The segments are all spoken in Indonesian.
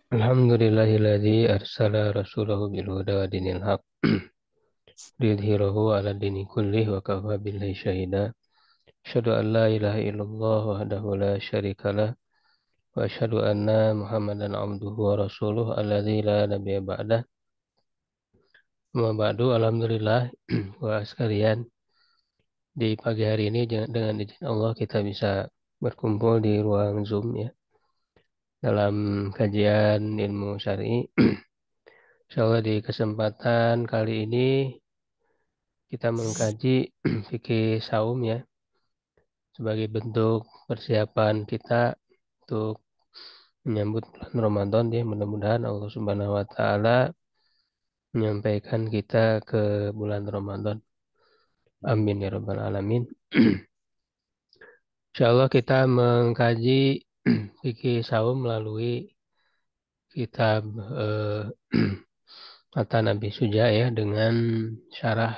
Alhamdulillahilladzi arsala rasulahu bil huda wa dinil haq liyudhhirahu 'ala dini kullih wa kafa billahi syahida. Asyhadu an la ilaha illallah wahdahu la syarikalah wa asyhadu anna Muhammadan 'abduhu wa rasuluh alladzi la nabiyya ba'dah. Amma ba'du, alhamdulillah wa sekalian, di pagi hari ini dengan izin Allah kita bisa berkumpul di ruang Zoom ya dalam kajian ilmu syar'i. Insyaallah di kesempatan kali ini kita mengkaji fikih saum ya sebagai bentuk persiapan kita untuk menyambut bulan Ramadan ya. Mudah-mudahan Allah Subhanahu wa taala menyampaikan kita ke bulan Ramadan. Amin ya rabbal alamin. Insyaallah kita mengkaji fikih saum melalui kitab Mata Nabi Suja ya dengan syarah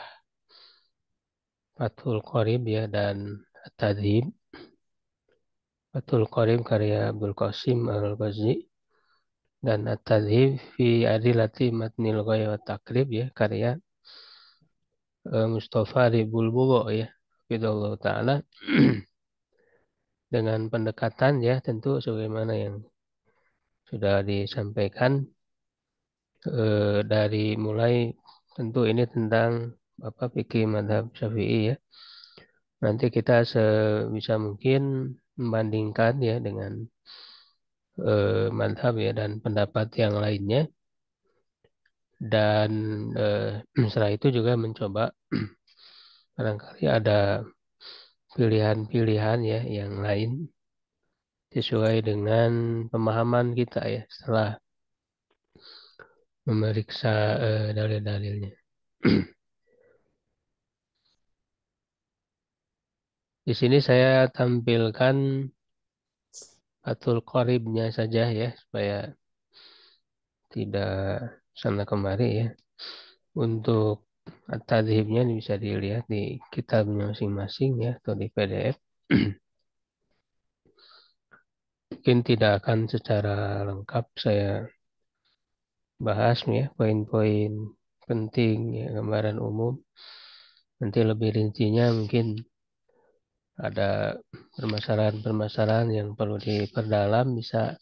Fathul Qorib ya dan At-Tadhib. Fathul Qorib karya Abdul Qasim Al-Ghazi dan At-Tadhib fi Adilati Matnil Ghaya wa Takrib ya karya Mustafa Ribulbugo ya Hafidhullah Ta'ala. Dengan pendekatan ya tentu sebagaimana yang sudah disampaikan dari mulai tentu ini tentang apa fikih mazhab Syafi'i ya. Nanti kita sebisa mungkin membandingkan ya dengan mazhab ya dan pendapat yang lainnya, dan setelah itu juga mencoba barangkali ada pilihan-pilihan ya yang lain sesuai dengan pemahaman kita ya setelah memeriksa dalil-dalilnya. Di sini saya tampilkan Fathul Qoribnya saja ya supaya tidak sana kemari ya. Untuk At-Tadhibnya bisa dilihat di kitabnya masing-masing ya atau di PDF. Mungkin tidak akan secara lengkap saya bahas ya poin-poin penting ya, gambaran umum. Nanti lebih rincinya mungkin ada permasalahan-permasalahan yang perlu diperdalam bisa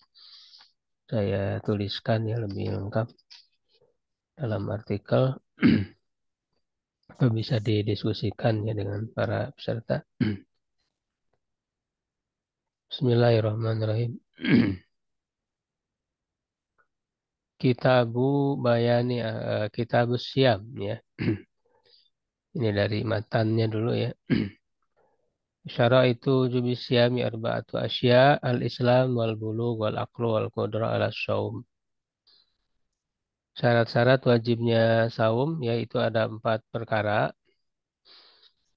saya tuliskan ya lebih lengkap dalam artikel atau bisa didiskusikan ya dengan para peserta. Bismillahirrahmanirrahim. Kitabu Bayani Kitabu Siam ya. Ini dari matannya dulu ya. Syaraitu jubi siyami arba'atu asya al-islam wal bulugh wal aqlu wal qudra ala saum. Syarat-syarat wajibnya saum yaitu ada 4 perkara.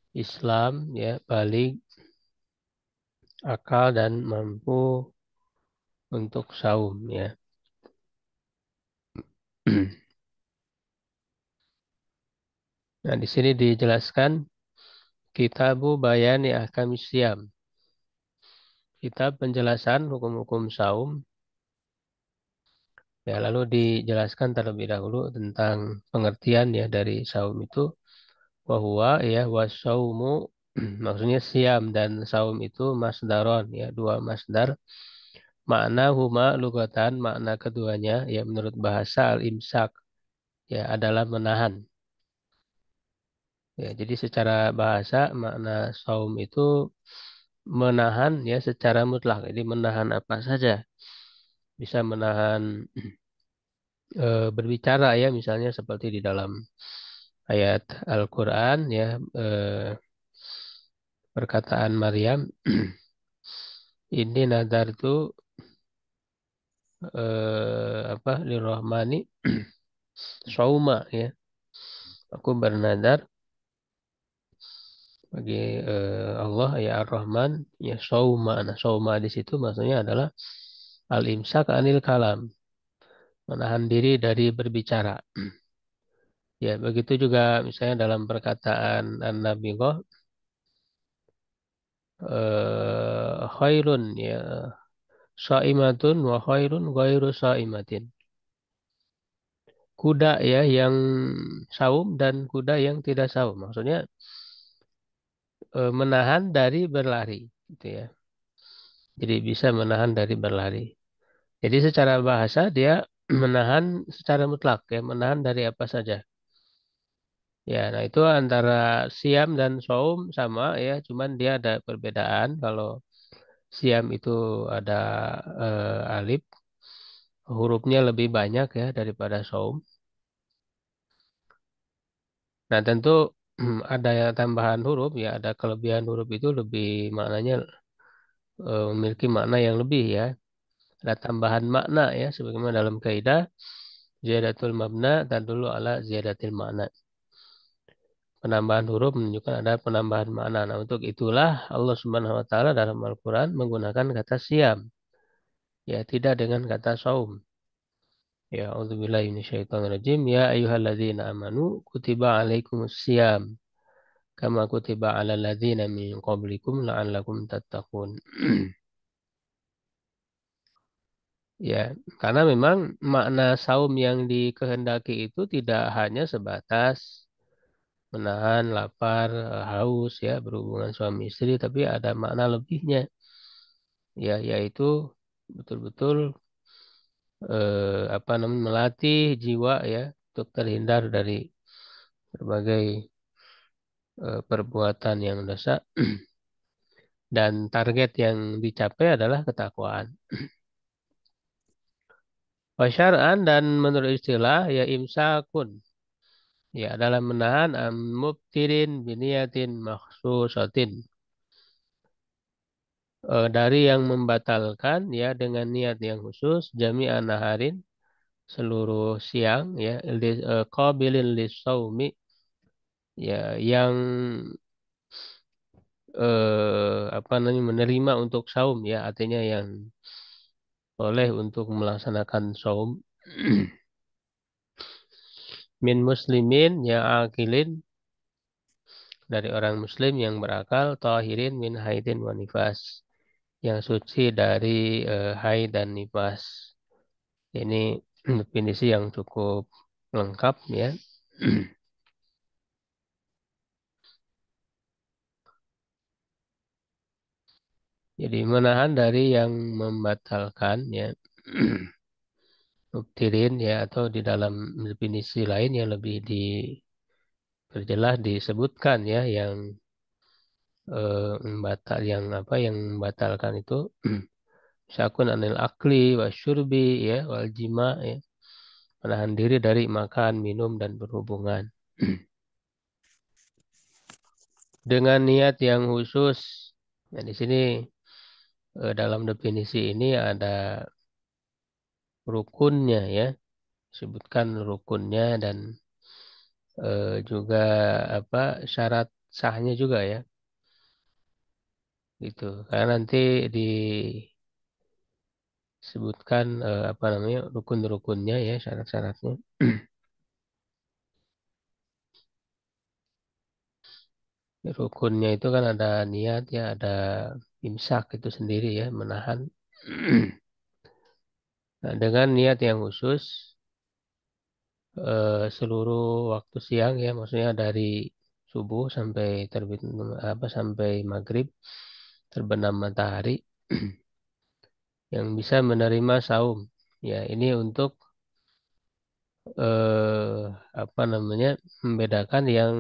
Islam ya, baligh, akal dan mampu untuk saum ya. Nah, di sini dijelaskan Kitabu Bayani Ahkamis Siyam. Kitab penjelasan hukum-hukum saum. Ya, lalu dijelaskan terlebih dahulu tentang pengertian ya dari saum itu. Wahwa ya wasaumu maksudnya siam dan saum itu masdaron ya, dua masdar. Makna huma lugatan, makna keduanya ya menurut bahasa al-imsak ya adalah menahan. Ya, jadi secara bahasa makna saum itu menahan ya secara mutlak. Jadi menahan apa saja. Bisa menahan berbicara ya misalnya seperti di dalam ayat Al-Qur'an ya, perkataan Maryam ini nadar itu apa lirrahmani sauma ya, aku bernadar bagi Allah ya Ar-Rahman ya sauma. Nah, sauma di situ maksudnya adalah al-imsak anil kalam, menahan diri dari berbicara. Ya, begitu juga misalnya dalam perkataan An-Nabighah khairun ya Shaimatun wa khairun ghairu shaimatin. Kuda ya yang saum dan kuda yang tidak saum. Maksudnya menahan dari berlari, gitu ya. Jadi bisa menahan dari berlari. Jadi secara bahasa dia menahan secara mutlak ya, menahan dari apa saja. Ya, nah itu antara siam dan saum sama ya, cuman dia ada perbedaan. Kalau siam itu ada alif, hurufnya lebih banyak ya daripada saum. Nah, tentu ada yang tambahan huruf ya, ada kelebihan huruf itu lebih maknanya memiliki makna yang lebih ya. Ada tambahan makna ya, sebagaimana dalam kaidah ziyadatul mabna dan dulu ala ziyadatil makna. Penambahan huruf menunjukkan ada penambahan makna. Nah, untuk itulah Allah Subhanahu wa taala dalam Al-Qur'an menggunakan kata siam. Ya, tidak dengan kata saum. Ya, auzubillahi minasyaitonirrajim. Ya ayyuhalladzina amanu kutiba alaikumus siyam kama kutiba alal ladzina min qablikum la'allakum tattaqun. Ya, karena memang makna saum yang dikehendaki itu tidak hanya sebatas menahan lapar, haus ya, berhubungan suami istri, tapi ada makna lebihnya. Ya, yaitu betul-betul apa namanya melatih jiwa ya untuk terhindar dari berbagai perbuatan yang dosa dan target yang dicapai adalah ketakwaan. Wasyar'an dan menurut istilah ya imsakun ya adalah menahan mubtirin biniyatin makhsusatin dari yang membatalkan ya dengan niat yang khusus jami'an naharin seluruh siang ya qabilin lisaumi ya yang apa namanya menerima untuk saum ya artinya yang boleh untuk melaksanakan saum min muslimin ya akilin dari orang muslim yang berakal tahirin min haidin wa nifas yang suci dari haid dan nifas. Ini definisi yang cukup lengkap ya. Jadi menahan dari yang membatalkan ya. Mubtirin ya atau di dalam definisi lain yang lebih diperjelas disebutkan ya yang yang apa yang membatalkan itu syakun anil akli wasyurbi ya wal jima ya menahan diri dari makan, minum dan berhubungan dengan niat yang khusus. Nah, di sini dalam definisi ini ada rukunnya ya, sebutkan rukunnya dan juga apa syarat sahnya juga ya. Gitu. Karena nanti disebutkan apa namanya rukun-rukunnya ya, syarat-syaratnya. Rukunnya itu kan ada niat ya, ada imsak itu sendiri ya, menahan. Nah, dengan niat yang khusus seluruh waktu siang ya, maksudnya dari subuh sampai terbit apa sampai maghrib terbenam matahari yang bisa menerima saum. Ya, ini untuk eh, apa namanya membedakan yang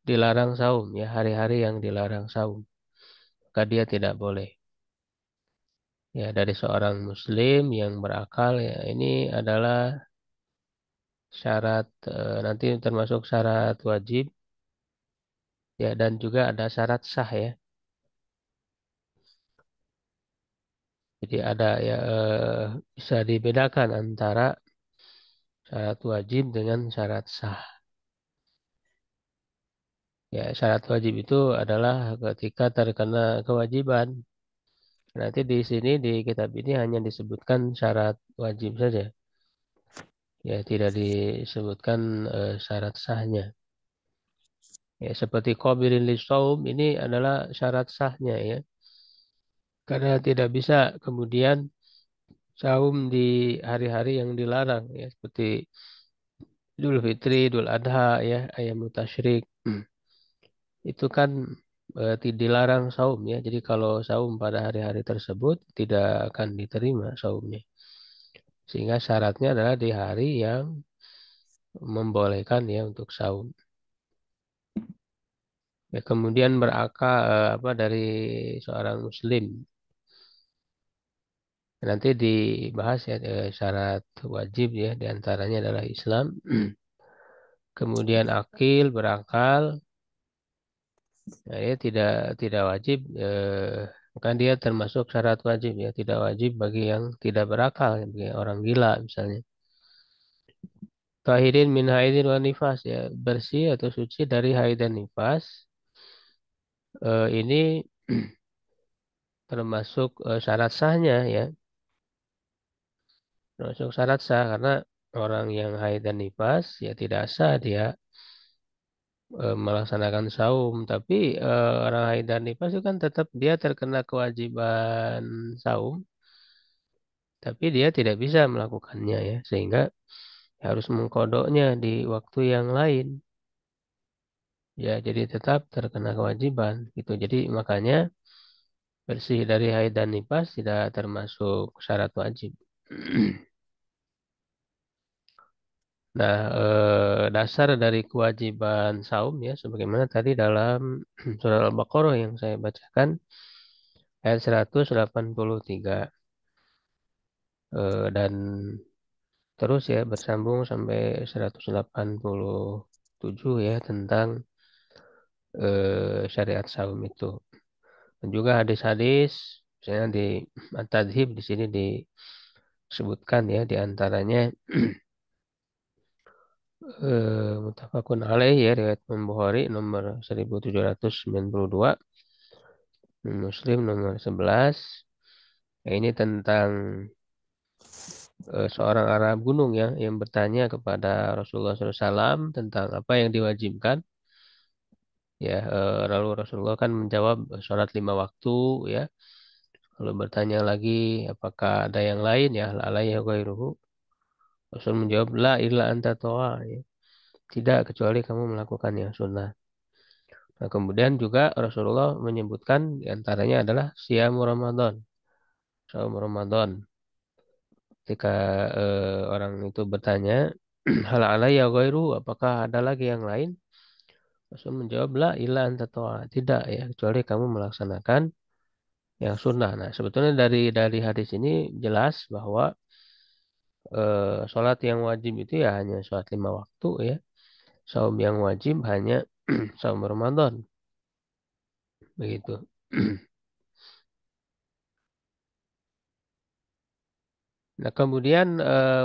dilarang saum ya hari-hari yang dilarang saum maka dia tidak boleh ya dari seorang muslim yang berakal ya ini adalah syarat nanti termasuk syarat wajib ya dan juga ada syarat sah ya jadi ada ya bisa dibedakan antara syarat wajib dengan syarat sah ya syarat wajib itu adalah ketika terkena kewajiban. Nanti di sini di kitab ini hanya disebutkan syarat wajib saja. Ya, tidak disebutkan syarat sahnya. Ya, seperti qabilin lisaum ini adalah syarat sahnya ya. Karena tidak bisa kemudian saum di hari-hari yang dilarang ya seperti Idul Fitri, Idul Adha ya, ayam tasyrik. Itu kan dilarang saum ya. Jadi kalau saum pada hari-hari tersebut tidak akan diterima saumnya. Sehingga syaratnya adalah di hari yang membolehkan ya untuk saum. Ya, kemudian berakal apa dari seorang muslim. Nanti dibahas ya syarat wajib ya diantaranya adalah Islam. Kemudian akil berakal. Nah, ya tidak wajib kan dia termasuk syarat wajib ya tidak wajib bagi yang tidak berakal ya, bagi orang gila misalnya. Tahirin min haidin wa nifas ya bersih atau suci dari haid dan nifas. Ini termasuk syarat sahnya ya termasuk syarat sah karena orang yang haid dan nifas ya tidak sah dia melaksanakan saum tapi orang haid dan nifas itu kan tetap dia terkena kewajiban saum tapi dia tidak bisa melakukannya ya sehingga harus mengkodoknya di waktu yang lain ya jadi tetap terkena kewajiban gitu jadi makanya bersih dari haid dan nifas tidak termasuk syarat wajib. Nah, dasar dari kewajiban saum ya, sebagaimana tadi dalam surah Al-Baqarah yang saya bacakan, ayat 183. Dan terus ya, bersambung sampai 187 ya, tentang syariat saum itu. Dan juga hadis-hadis, misalnya di At-Tadhib di sini disebutkan ya, diantaranya Muttafaqun alaih ya riwayat Imam Bukhari nomor 1792, Muslim nomor 11. Nah, ini tentang seorang Arab gunung ya yang bertanya kepada Rasulullah SAW tentang apa yang diwajibkan. Ya, lalu Rasulullah kan menjawab sholat 5 waktu ya. Lalu bertanya lagi apakah ada yang lain ya alaihi ghairuhu. Rasul menjawab la illa anta tawa ya. Tidak kecuali kamu melakukan yang sunnah. Nah, kemudian juga Rasulullah menyebutkan diantaranya adalah siam Ramadan, saum Ramadan. Ketika orang itu bertanya, hal alayya ghairu, apakah ada lagi yang lain? Rasul menjawab, la illa anta ta'a. Tidak ya, kecuali kamu melaksanakan yang sunnah. Nah, sebetulnya dari hadis ini jelas bahwa sholat yang wajib itu ya hanya sholat 5 waktu ya. Saum yang wajib hanya saum Ramadan. Begitu. Nah, kemudian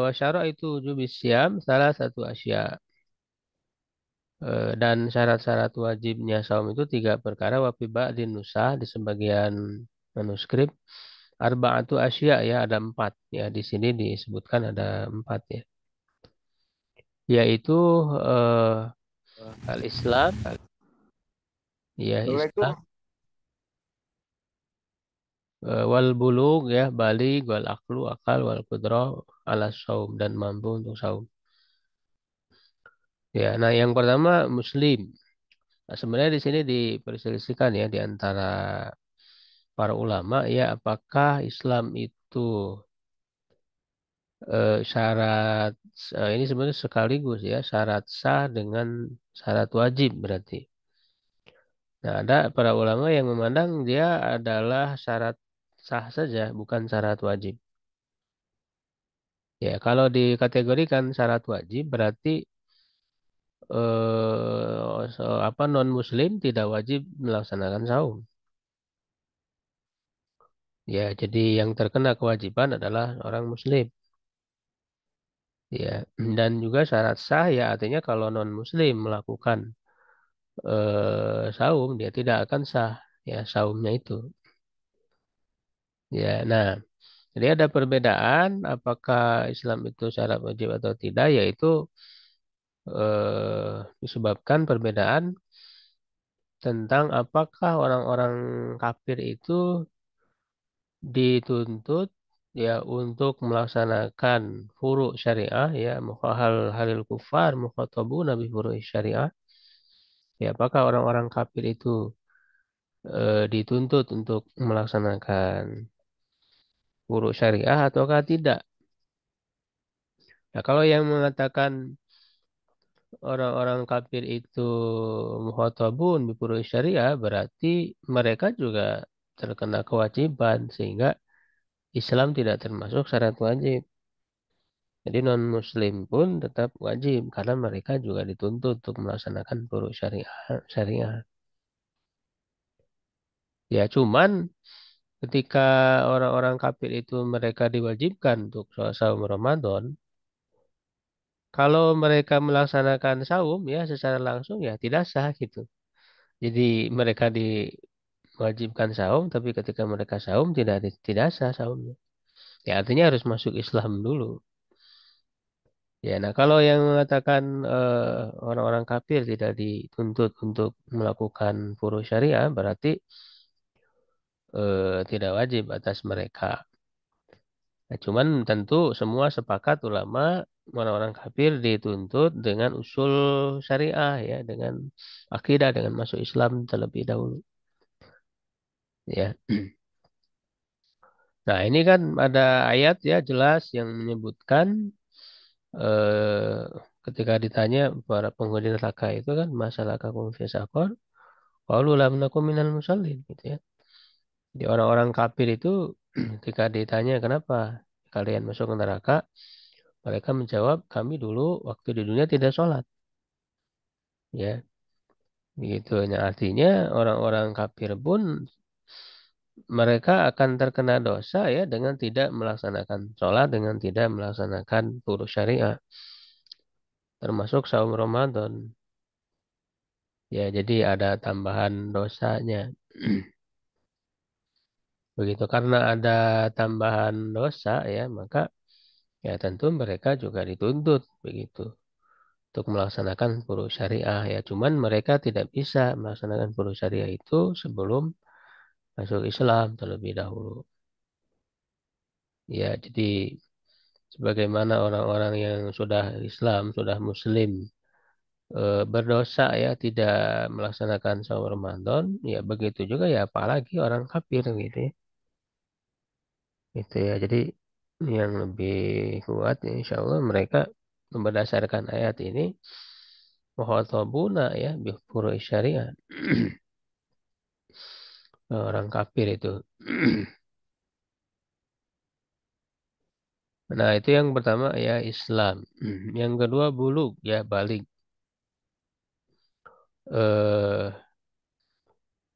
wasyara itu wujubis syam salah satu asya. Dan syarat-syarat wajibnya saum itu 3 perkara wafiba di nusa di sebagian manuskrip arba'atu asya ya ada 4 ya di sini disebutkan ada 4 ya yaitu al-Islam ya Islam Assalamualaikum. wal bulug ya balig wal aklu akal wal qudrah ala saum dan mampu untuk saum ya nah yang pertama muslim. Nah, sebenarnya di sini diperselisihkan ya di antara para ulama ya apakah Islam itu syarat ini sebenarnya sekaligus ya syarat sah dengan syarat wajib berarti. Nah, ada para ulama yang memandang dia adalah syarat sah saja bukan syarat wajib. Ya, kalau dikategorikan syarat wajib berarti apa non muslim tidak wajib melaksanakan saum. Ya, jadi yang terkena kewajiban adalah orang muslim. Ya, dan juga syarat sah ya artinya kalau non muslim melakukan saum dia tidak akan sah ya saumnya itu. Ya, nah, jadi ada perbedaan apakah Islam itu syarat wajib atau tidak yaitu disebabkan perbedaan tentang apakah orang-orang kafir itu dituntut ya untuk melaksanakan furu syariah ya mukhahal halil kufar mukhatabuna bi furu syariah. Ya apakah orang-orang kafir itu dituntut untuk melaksanakan furu syariah ataukah tidak? Nah, kalau yang mengatakan orang-orang kafir itu mukhatabun bi furu syariah berarti mereka juga terkena kewajiban sehingga Islam tidak termasuk syarat wajib. Jadi non-muslim pun tetap wajib karena mereka juga dituntut untuk melaksanakan furu syariah. Ya cuman ketika orang-orang kafir itu mereka diwajibkan untuk sholat saum Ramadan, kalau mereka melaksanakan saum ya secara langsung ya tidak sah gitu. Jadi mereka diwajibkan saum tapi ketika mereka saum tidak sah saumnya. Ya artinya harus masuk Islam dulu. Ya, nah kalau yang mengatakan orang-orang kafir tidak dituntut untuk melakukan furu syariah, berarti tidak wajib atas mereka. Nah, cuman tentu semua sepakat ulama orang-orang kafir dituntut dengan usul syariah ya, dengan akidah, dengan masuk Islam terlebih dahulu. Ya, nah ini kan ada ayat ya jelas yang menyebutkan eh, ketika ditanya para penghuni neraka itu kan masalah kaum fisakor. Qalu lam nakum minal musallin gitu ya. Jadi orang-orang kafir itu ketika ditanya kenapa kalian masuk ke neraka, mereka menjawab kami dulu waktu di dunia tidak sholat. Ya, begitu. Nah, artinya orang-orang kafir pun mereka akan terkena dosa ya dengan tidak melaksanakan sholat, dengan tidak melaksanakan furuz syariah, termasuk saum Ramadan. Ya, jadi ada tambahan dosanya. Begitu karena ada tambahan dosa ya, maka ya tentu mereka juga dituntut begitu untuk melaksanakan furu syariah ya. Cuman mereka tidak bisa melaksanakan furu syariah itu sebelum masuk Islam terlebih dahulu. Ya, jadi sebagaimana orang-orang yang sudah Islam, sudah Muslim berdosa ya tidak melaksanakan saum Ramadan, ya begitu juga ya apalagi orang kafir gitu ya. Itu ya. Jadi yang lebih kuat ya, insya Allah mereka berdasarkan ayat ini mukhatabuna ya bi furu' syariah. Orang kafir itu. Nah, itu yang pertama ya Islam. Yang kedua bulug ya balik. Eh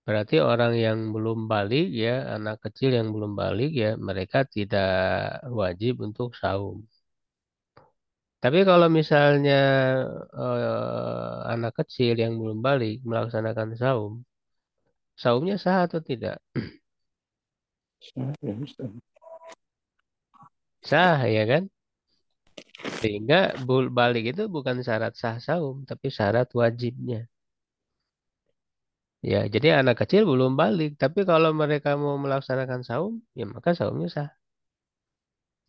berarti orang yang belum balik ya, anak kecil yang belum balik ya, mereka tidak wajib untuk saum. Tapi kalau misalnya anak kecil yang belum balik melaksanakan saum, saumnya sah atau tidak? Ya, Ustaz. Sah ya kan? Sehingga balik itu bukan syarat sah saum, tapi syarat wajibnya. Ya, jadi anak kecil belum balik, tapi kalau mereka mau melaksanakan saum, ya maka saumnya sah.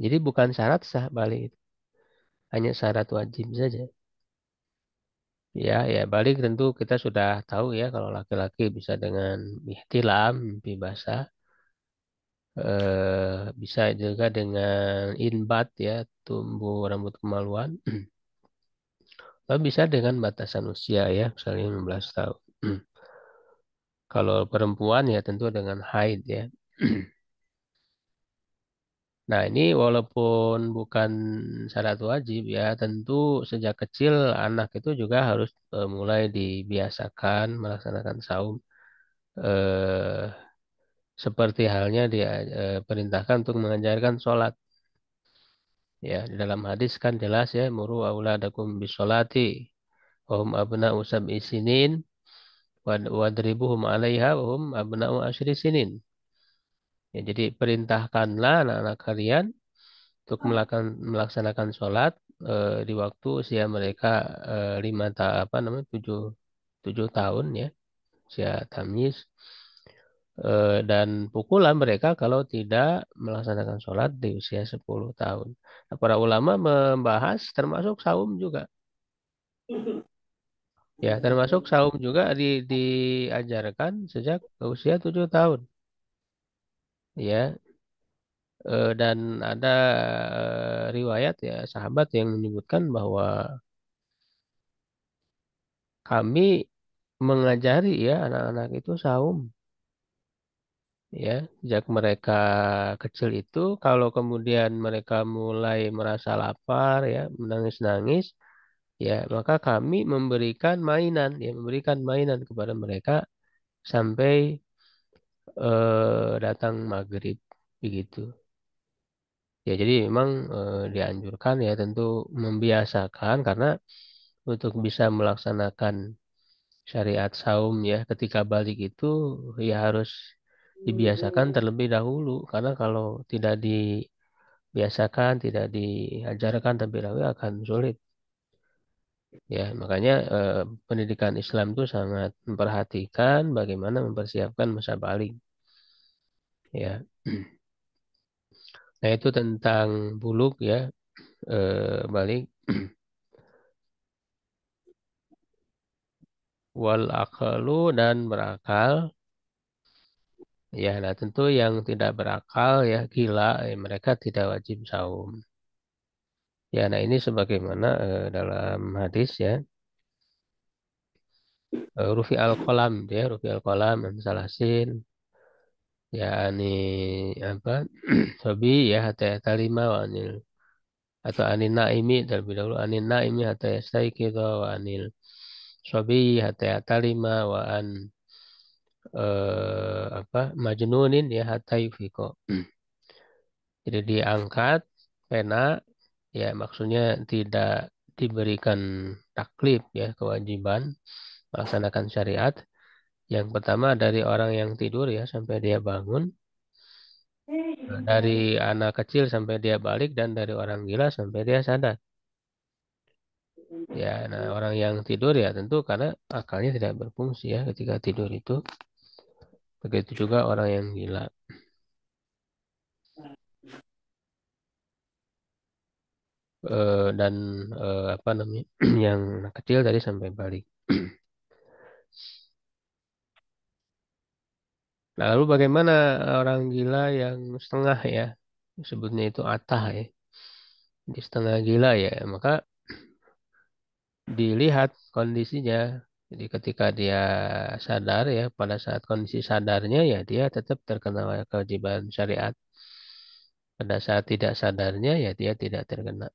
Jadi bukan syarat sah balik itu, hanya syarat wajib saja. Ya, ya balik tentu kita sudah tahu ya kalau laki-laki bisa dengan ihtilam, mimpi basah, bisa juga dengan inbat ya, tumbuh rambut kemaluan. Lalu bisa dengan batasan usia ya, misalnya 15 tahun. Kalau perempuan ya tentu dengan haid ya. Nah ini walaupun bukan syarat wajib ya, tentu sejak kecil anak itu juga harus mulai dibiasakan melaksanakan saum. Eh, seperti halnya dia perintahkan untuk mengajarkan sholat. Ya, di dalam hadis kan jelas ya, muru auladakum bisolati, wahum abna'u sab'i sinin, wadribuhum 'alaiha wahum abna'u asyri sinin. Ya, jadi perintahkanlah anak-anak kalian untuk melaksanakan sholat di waktu usia mereka apa namanya tujuh tujuh tahun ya usia tamyiz Dan pukulan mereka kalau tidak melaksanakan sholat di usia 10 tahun. Nah, para ulama membahas termasuk saum juga. Ya, termasuk saum juga diajarkan sejak usia 7 tahun. Ya, dan ada riwayat ya sahabat yang menyebutkan bahwa kami mengajari ya anak-anak itu saum. Ya, sejak mereka kecil itu, kalau kemudian mereka mulai merasa lapar, ya, menangis-nangis, ya, maka kami memberikan mainan, ya, memberikan mainan kepada mereka sampai datang maghrib, begitu. Ya, jadi memang dianjurkan ya tentu membiasakan karena untuk bisa melaksanakan syariat saum ya ketika balik itu ya harus dibiasakan terlebih dahulu karena kalau tidak dibiasakan, tidak diajarkan terlebih dahulu akan sulit. Ya, makanya pendidikan Islam itu sangat memperhatikan bagaimana mempersiapkan masa balik. Ya, nah itu tentang buluk ya, balik wal akalu dan berakal. Ya, nah tentu yang tidak berakal ya gila, mereka tidak wajib saum. Ya, nah ini sebagaimana dalam hadis ya, Rufi al-Qalam ya, Rufi al-Qalam salasin ya ani apa? Sobi ya hatta talima wa anil atau anin naimi terlebih dahulu anin naimi hatta yastaiqidha wa anil sobi hatta talima wa an apa? Majnunin ya hatta yufiqo. Jadi diangkat pena ya maksudnya tidak diberikan taklif ya kewajiban melaksanakan syariat. Yang pertama dari orang yang tidur ya sampai dia bangun, dari anak kecil sampai dia balik dan dari orang gila sampai dia sadar. Ya, nah orang yang tidur ya tentu karena akalnya tidak berfungsi ya ketika tidur itu. Begitu juga orang yang gila. Dan apa namanya yang anak kecil tadi sampai balik. Nah, lalu bagaimana orang gila yang setengah ya? Sebutnya itu atah ya. Di setengah gila ya. Maka dilihat kondisinya. Jadi ketika dia sadar ya, pada saat kondisi sadarnya ya dia tetap terkena kewajiban syariat. Pada saat tidak sadarnya ya dia tidak terkena.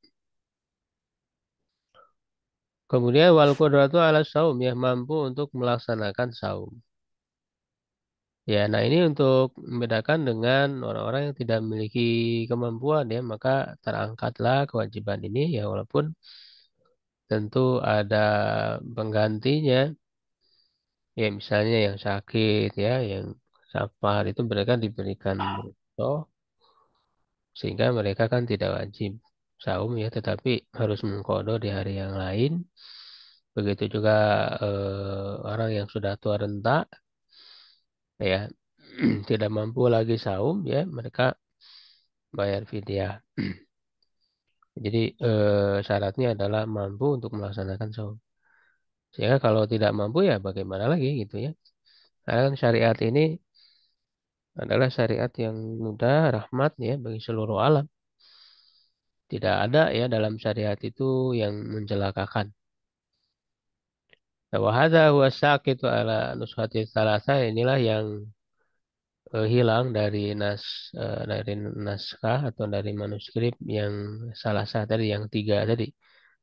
Kemudian wal qudratu ala saum ya mampu untuk melaksanakan saum. Ya, nah ini untuk membedakan dengan orang-orang yang tidak memiliki kemampuan ya, maka terangkatlah kewajiban ini ya walaupun tentu ada penggantinya. Ya misalnya yang sakit ya, yang safar itu mereka diberikan rukhsah sehingga mereka kan tidak wajib saum ya, tetapi harus mengqadha di hari yang lain. Begitu juga orang yang sudah tua renta ya tidak mampu lagi saum ya, mereka bayar fidyah. Jadi syaratnya adalah mampu untuk melaksanakan saum. Sehingga kalau tidak mampu ya bagaimana lagi gitu ya. Karena kan syariat ini adalah syariat yang mudah, rahmat ya bagi seluruh alam. Tidak ada ya dalam syariat itu yang mencelakakan. Nah, wahada huwa saqitu ala nushati salasa inilah yang hilang dari naskah atau dari manuskrip yang salah satu tadi yang tiga tadi.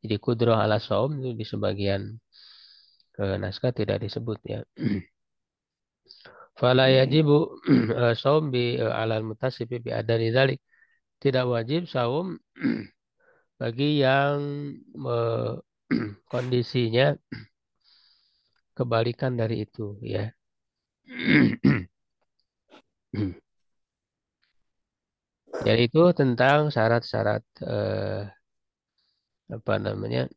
Jadi kudroh ala saum itu di sebagian naskah tidak disebut ya. Fala yajibu saum bi alal mutasibi bi adani dzalik. Tidak wajib saum bagi yang kondisinya kebalikan dari itu ya. Yaitu tentang syarat-syarat apa namanya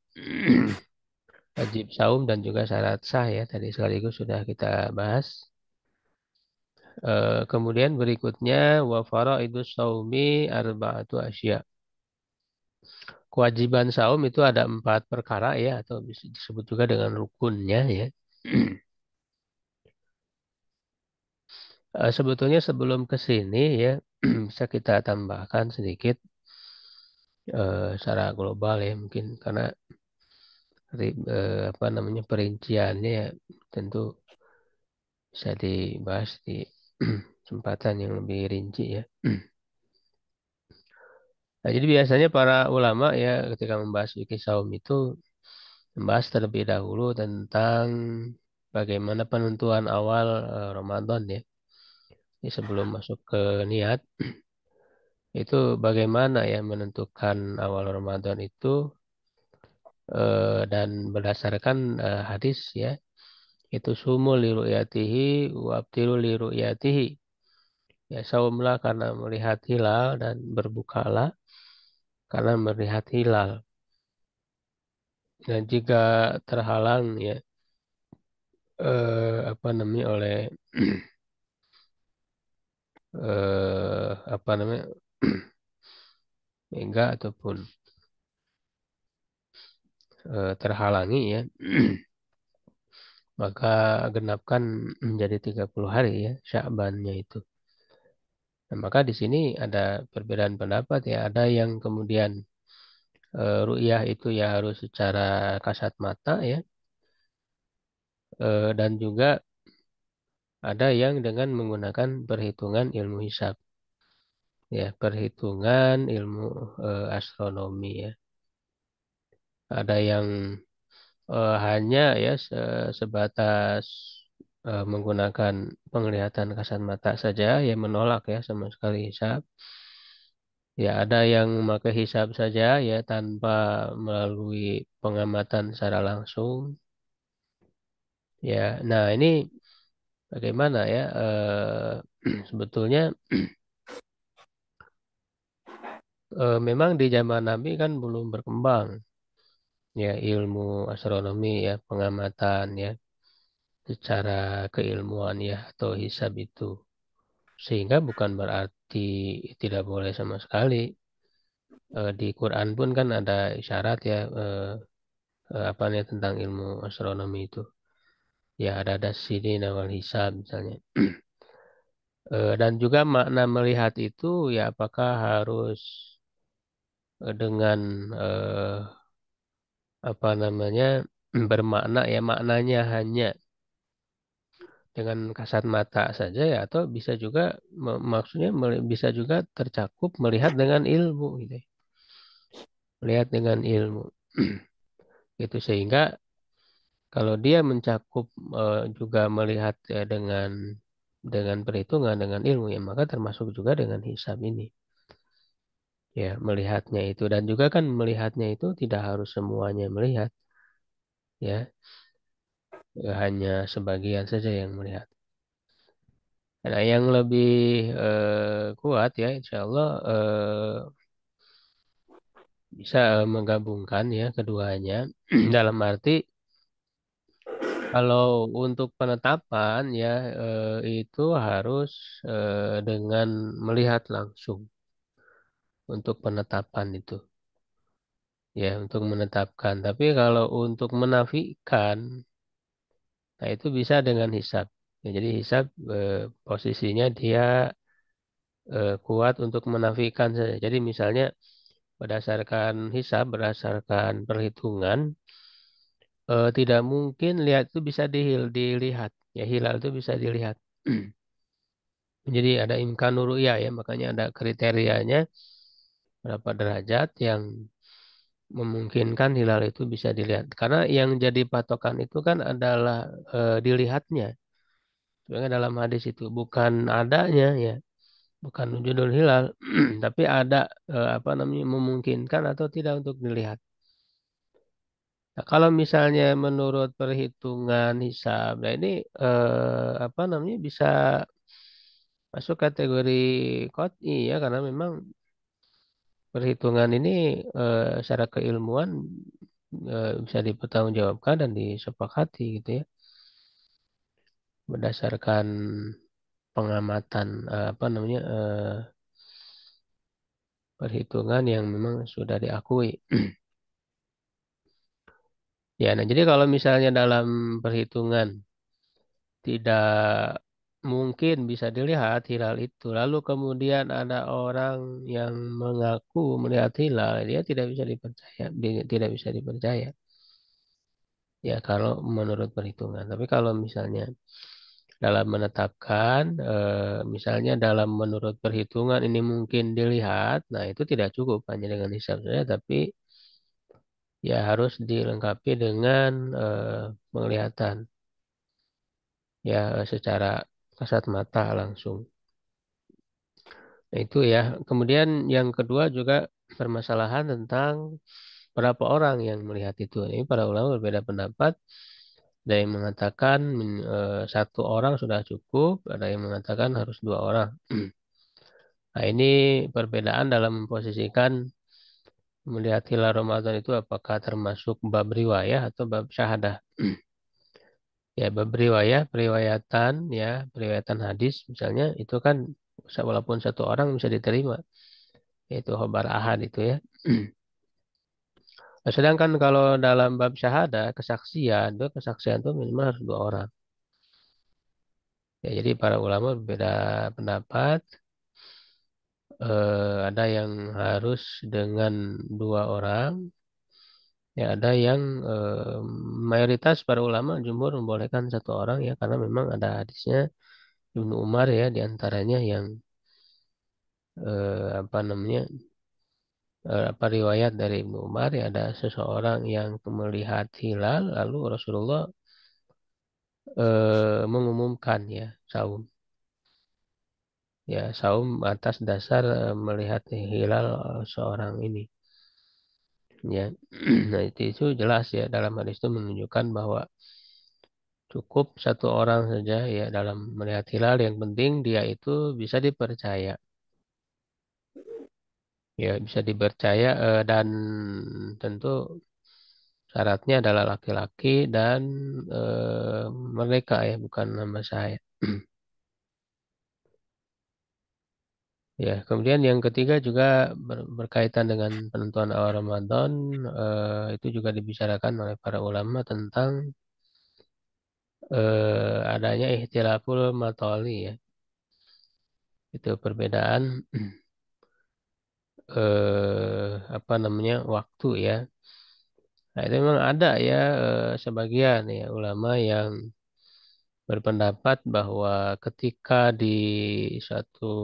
wajib saum dan juga syarat sah ya. Tadi sekaligus sudah kita bahas. Kemudian berikutnya wa faraidus shaumi arba'atu asya. Kewajiban saum itu ada 4 perkara ya, atau bisa disebut juga dengan rukunnya ya. Sebetulnya sebelum ke sini ya bisa kita tambahkan sedikit secara global ya, mungkin karena apa namanya perinciannya ya, tentu bisa dibahas di kesempatan yang lebih rinci ya. Nah, jadi biasanya para ulama ya ketika membahas fikih saum itu membahas terlebih dahulu tentang bagaimana penentuan awal Ramadan ya. Jadi sebelum masuk ke niat itu bagaimana ya menentukan awal Ramadan itu dan berdasarkan hadis ya, itu sumu li ru'yatihi wa abtiru li ru'yatihi. Ya saumlah karena melihat hilal dan berbukalah karena melihat hilal. Dan jika terhalang ya apa namanya oleh apa namanya mega ataupun terhalangi ya maka genapkan menjadi 30 hari ya Sya'bannya itu. Nah, maka di sini ada perbedaan pendapat ya. Ada yang kemudian ru'yah itu ya harus secara kasat mata ya. Dan juga ada yang dengan menggunakan perhitungan ilmu hisab. Ya, perhitungan ilmu astronomi ya. Ada yang hanya ya sebatas menggunakan penglihatan kasat mata saja yang menolak ya sama sekali hisab. Ya, ada yang memakai hisab saja ya tanpa melalui pengamatan secara langsung. Ya, nah ini bagaimana ya? Sebetulnya memang di zaman Nabi kan belum berkembang ya ilmu astronomi ya pengamatan ya secara keilmuan ya atau hisab itu. Sehingga bukan berarti tidak boleh sama sekali. Di Quran pun kan ada isyarat ya apa nih tentang ilmu astronomi itu. Ya ada sini nawal hisab misalnya. Dan juga makna melihat itu ya apakah harus dengan apa namanya bermakna ya maknanya hanya dengan kasat mata saja ya atau bisa juga maksudnya bisa juga tercakup melihat dengan ilmu gitu ya. Melihat dengan ilmu itu sehingga kalau dia mencakup juga melihat ya dengan perhitungan dengan ilmu ya maka termasuk juga dengan hisab ini ya melihatnya itu dan juga kan melihatnya itu tidak harus semuanya melihat ya, hanya sebagian saja yang melihat. Nah, yang lebih kuat ya insya Allah bisa menggabungkan ya keduanya dalam arti kalau untuk penetapan ya itu harus dengan melihat langsung untuk penetapan itu ya untuk menetapkan. Tapi kalau untuk menafikan, nah itu bisa dengan hisab. Ya, jadi hisab posisinya dia kuat untuk menafikan saja. Jadi misalnya berdasarkan hisab, berdasarkan perhitungan, tidak mungkin lihat itu bisa dilihat. Ya hilal itu bisa dilihat. Jadi ada imkanur ru'ya ya, makanya ada kriterianya berapa derajat yang memungkinkan hilal itu bisa dilihat. Karena yang jadi patokan itu kan adalah dilihatnya. Sebenarnya dalam hadis itu bukan adanya ya, bukan wujudul hilal, tapi ada apa namanya memungkinkan atau tidak untuk dilihat. Nah, kalau misalnya menurut perhitungan hisab, nah ini apa namanya bisa masuk kategori qot'i ya karena memang perhitungan ini secara keilmuan bisa dipertanggungjawabkan dan disepakati gitu ya berdasarkan pengamatan apa namanya perhitungan yang memang sudah diakui. Ya, nah jadi kalau misalnya dalam perhitungan tidak mungkin bisa dilihat hilal itu, lalu kemudian ada orang yang mengaku melihat hilal, dia tidak bisa dipercaya, dia tidak bisa dipercaya. Ya, kalau menurut perhitungan. Tapi kalau misalnya dalam menetapkan, misalnya dalam menurut perhitungan ini mungkin dilihat, nah itu tidak cukup hanya dengan hisab saja, tapi ya harus dilengkapi dengan penglihatan, ya secara kasat mata langsung. Nah, itu ya. Kemudian yang kedua juga permasalahan tentang berapa orang yang melihat itu. Ini para ulama berbeda pendapat. Ada yang mengatakan satu orang sudah cukup, ada yang mengatakan harus dua orang. Nah, ini perbedaan dalam memposisikan melihat hilal Ramadan itu apakah termasuk bab riwayah atau bab syahadah. Ya, bab riwayah, periwayatan hadis misalnya itu kan walaupun satu orang bisa diterima, yaitu khobar ahad itu ya. Nah, sedangkan kalau dalam bab syahadah, kesaksian itu minimal harus dua orang. Ya, jadi para ulama berbeda pendapat. Ada yang harus dengan dua orang, ya ada yang mayoritas para ulama jumhur membolehkan satu orang ya karena memang ada hadisnya Ibnu Umar ya diantaranya yang apa namanya apa riwayat dari Ibnu Umar ya ada seseorang yang melihat hilal lalu Rasulullah mengumumkan ya saum saum atas dasar melihat hilal seorang ini ya. Nah itu jelas ya dalam hadis itu menunjukkan bahwa cukup satu orang saja ya dalam melihat hilal yang penting dia itu bisa dipercaya ya bisa dipercaya dan tentu syaratnya adalah laki-laki dan mereka ya bukan nama saya. Ya, kemudian yang ketiga juga berkaitan dengan penentuan awal Ramadan, itu juga dibicarakan oleh para ulama tentang adanya ihtilaful matoli ya. Itu perbedaan apa namanya waktu ya. Nah, itu memang ada ya sebagian ya ulama yang berpendapat bahwa ketika di suatu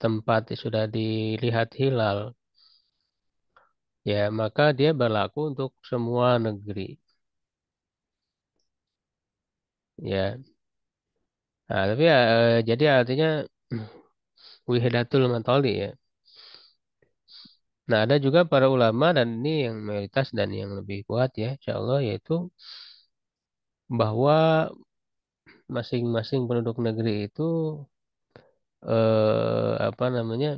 tempat sudah dilihat hilal ya maka dia berlaku untuk semua negeri ya. Nah, tapi ya, jadi artinya wihidatul matoli ya. Nah, ada juga para ulama dan ini yang mayoritas dan yang lebih kuat ya, insya Allah yaitu bahwa masing-masing penduduk negeri itu apa namanya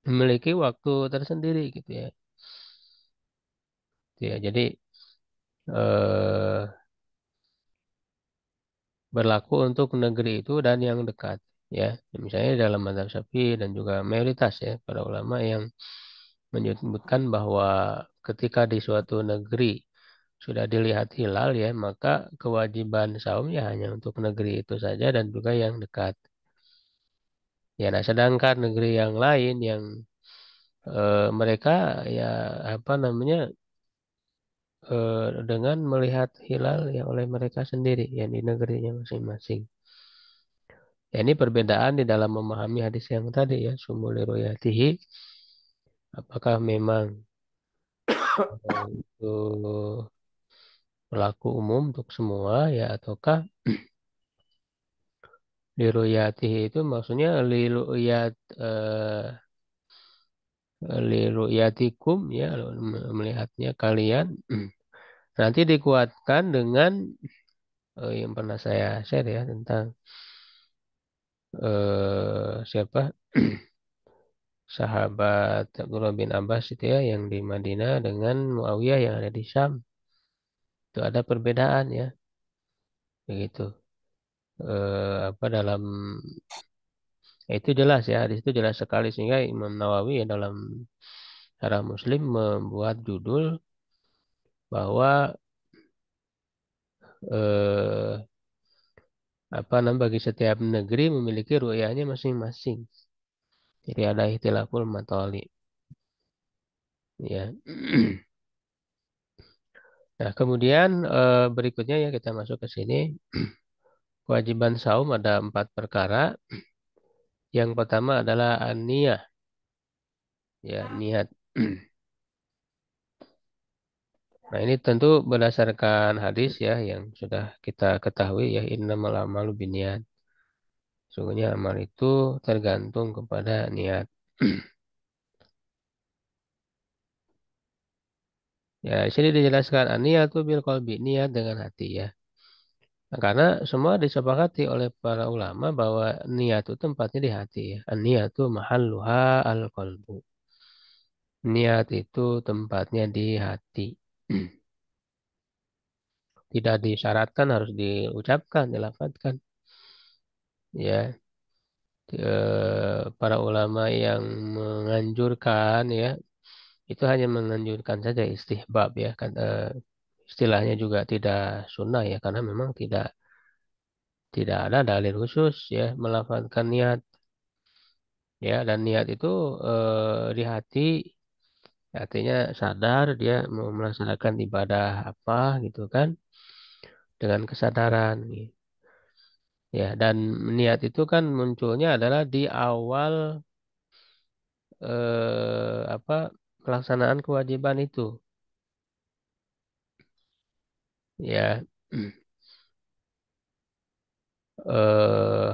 memiliki waktu tersendiri gitu ya. Ya, jadi eh, berlaku untuk negeri itu dan yang dekat ya. Misalnya dalam mazhab Syafi'i dan juga mayoritas ya para ulama yang menyebutkan bahwa ketika di suatu negeri sudah dilihat hilal ya, maka kewajiban saumnya hanya untuk negeri itu saja dan juga yang dekat. Ya, nah sedangkan negeri yang lain yang mereka ya apa namanya dengan melihat hilal ya oleh mereka sendiri yang di negerinya masing-masing. Ya, ini perbedaan di dalam memahami hadis yang tadi ya, sumuli royatihi. Apakah memang itu berlaku umum untuk semua ya ataukah liruyatihi itu maksudnya liruyatikum ya melihatnya kalian nanti dikuatkan dengan yang pernah saya share ya tentang siapa sahabat Abdullah bin Abbas itu ya yang di Madinah dengan Muawiyah yang ada di Syam itu ada perbedaan ya begitu. apa dalam itu jelas ya, hadis itu jelas sekali sehingga Imam Nawawi ya dalam Syarah Muslim membuat judul bahwa eh, apa namanya bagi setiap negeri memiliki ru'yahnya masing-masing. Jadi ada ikhtilaful matholi ya. Nah, kemudian berikutnya ya kita masuk ke sini. Kewajiban saum ada 4 perkara. Yang pertama adalah an-niyah, ya niat. Nah, ini tentu berdasarkan hadis ya yang sudah kita ketahui ya innamal a'malu binniyat. Sungguhnya amal itu tergantung kepada niat. Ya, di sini dijelaskan an-niyatu bil qalbi, niat dengan hati ya. Nah, karena semua disepakati oleh para ulama bahwa niat itu tempatnya di hati ya. An-niyatu mahalluha al-qalbu. Niat itu tempatnya di hati. Tidak disyaratkan harus diucapkan, dilafadzkan. Ya, para ulama yang menganjurkan ya itu hanya menganjurkan saja istihbab ya kan istilahnya juga tidak sunnah ya karena memang tidak ada dalil khusus ya melafalkan niat ya dan niat itu di hati artinya sadar dia mau melaksanakan ibadah apa gitu kan dengan kesadaran gitu. Ya dan niat itu kan munculnya adalah di awal apa pelaksanaan kewajiban itu ya eh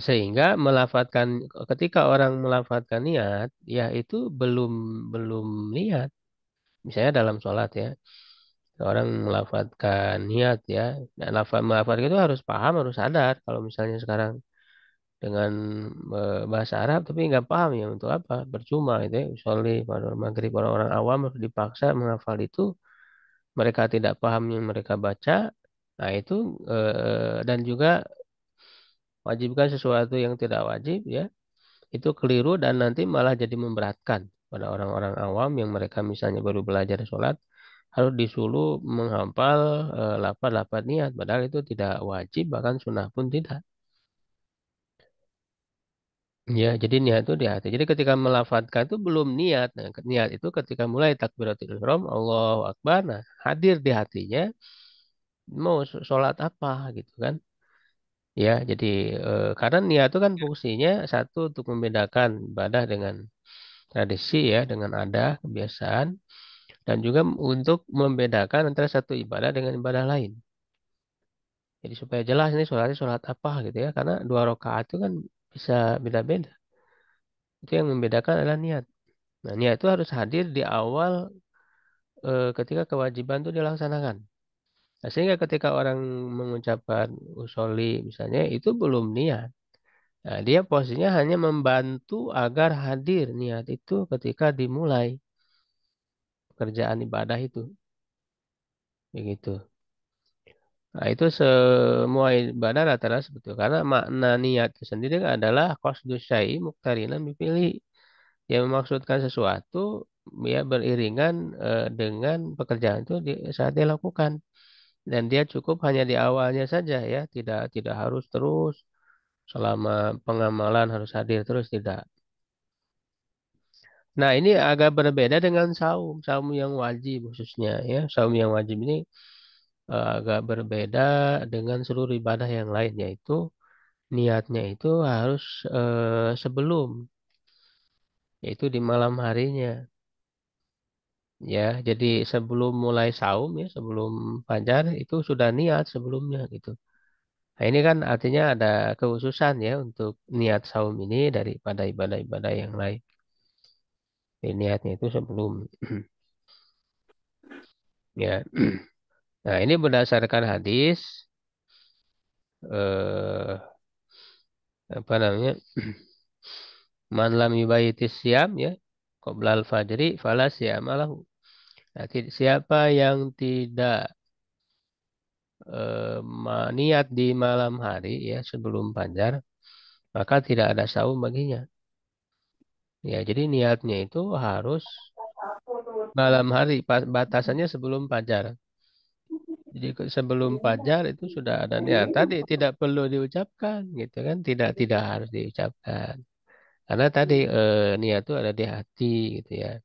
sehingga melafatkan ketika orang melafatkan niat ya itu belum belum niat misalnya dalam sholat ya orang melafatkan niat ya dan melafatkan itu harus paham harus sadar kalau misalnya sekarang dengan bahasa Arab tapi nggak paham ya untuk apa percuma itu ya usolli pada maghrib orang-orang awam harus dipaksa menghafal itu mereka tidak paham yang mereka baca nah itu dan juga wajibkan sesuatu yang tidak wajib ya itu keliru dan nanti malah jadi memberatkan pada orang-orang awam yang mereka misalnya baru belajar sholat harus disuruh menghafal lafaz-lafaz niat padahal itu tidak wajib bahkan sunnah pun tidak ya jadi niat itu di hati jadi ketika melafadzkan itu belum niat nah, niat itu ketika mulai takbiratul ihram Allahu Akbar nah hadir di hatinya mau sholat apa gitu kan ya jadi karena niat itu kan fungsinya satu untuk membedakan ibadah dengan tradisi ya dengan ada kebiasaan dan juga untuk membedakan antara satu ibadah dengan ibadah lain. Jadi supaya jelas ini sholatnya sholat apa gitu ya karena 2 rakaat itu kan bisa beda-beda. Itu yang membedakan adalah niat. Nah niat itu harus hadir di awal ketika kewajiban itu dilaksanakan. Nah, sehingga ketika orang mengucapkan usolli misalnya itu belum niat. Nah, dia posisinya hanya membantu agar hadir niat itu ketika dimulai pekerjaan ibadah itu. Begitu. Nah, itu semua ibadah rata-rata seperti itu. Karena makna niat itu sendiri adalah qasdus syai muqtarinan bipilih. Yang memaksudkan sesuatu ya beriringan dengan pekerjaan itu saat dia lakukan. Dan dia cukup hanya di awalnya saja ya, tidak harus terus selama pengamalan harus hadir terus tidak. Nah, ini agak berbeda dengan saum, saum yang wajib khususnya ya. Saum yang wajib ini agak berbeda dengan seluruh ibadah yang lain yaitu niatnya itu harus sebelum, yaitu di malam harinya. Ya, jadi sebelum mulai saum ya, sebelum fajar itu sudah niat sebelumnya gitu. Nah, ini kan artinya ada kekhususan ya untuk niat saum ini daripada ibadah-ibadah yang lain. Jadi, niatnya itu sebelum ya. Nah, ini berdasarkan hadis eh apa namanya? Man lam yubayyitis siyam ya, qoblal fajri fala siyama lahu. Nah, siapa yang tidak niat di malam hari ya sebelum fajar, maka tidak ada saum baginya. Ya, jadi niatnya itu harus malam hari, batasannya sebelum fajar. Jadi sebelum fajar itu sudah ada niat. Tadi tidak perlu diucapkan, gitu kan? Tidak harus diucapkan. Karena tadi niat itu ada di hati, gitu ya.